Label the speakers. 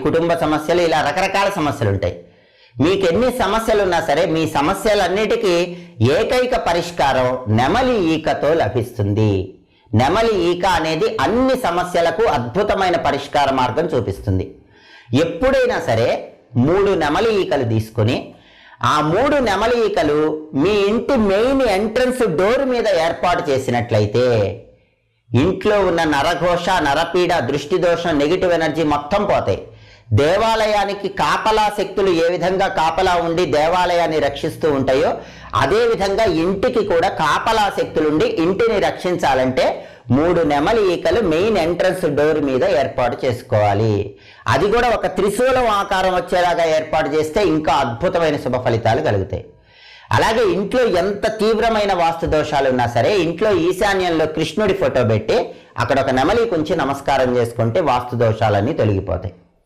Speaker 1: కుటుంబ సమస్యలు, ఇలా రకరకాల సమస్యలు ఉంటాయి. మీకు ఎన్ని సమస్యలు ఉన్నా సరే మీ సమస్యలన్నిటికీ ఏకైక పరిష్కారం నెమలి ఈకతో లభిస్తుంది. నెమలి ఈక అనేది అన్ని సమస్యలకు అద్భుతమైన పరిష్కార మార్గం చూపిస్తుంది. ఎప్పుడైనా సరే 3 నెమలి ఈకలు తీసుకొని ఆ 3 నెమలి ఈకలు మీ ఇంటి మెయిన్ ఎంట్రన్స్ డోర్ మీద ఏర్పాటు చేసినట్లయితే ఇంట్లో ఉన్న నరఘోష, నరపీడ, దృష్టి దోషం, నెగిటివ్ ఎనర్జీ మొత్తం పోతాయి. దేవాలయానికి కాపలా శక్తులు ఏ విధంగా కాపలా ఉండి దేవాలయాన్ని రక్షిస్తూ ఉంటాయో అదే విధంగా ఇంటికి కూడా కాపలా శక్తులుండి ఇంటిని రక్షించాలంటే 3 నెమలి ఈకలు మెయిన్ ఎంట్రన్స్ డోర్ మీద ఏర్పాటు చేసుకోవాలి. అది కూడా ఒక త్రిశూలం ఆకారం వచ్చేలాగా ఏర్పాటు చేస్తే ఇంకా అద్భుతమైన శుభ ఫలితాలు కలుగుతాయి. అలాగే ఇంట్లో ఎంత తీవ్రమైన వాస్తు దోషాలు ఉన్నా సరే ఇంట్లో ఈశాన్యంలో కృష్ణుడి ఫోటో పెట్టి అక్కడ ఒక నెమలి కుంచి నమస్కారం చేసుకుంటే వాస్తు దోషాలన్నీ తొలగిపోతాయి.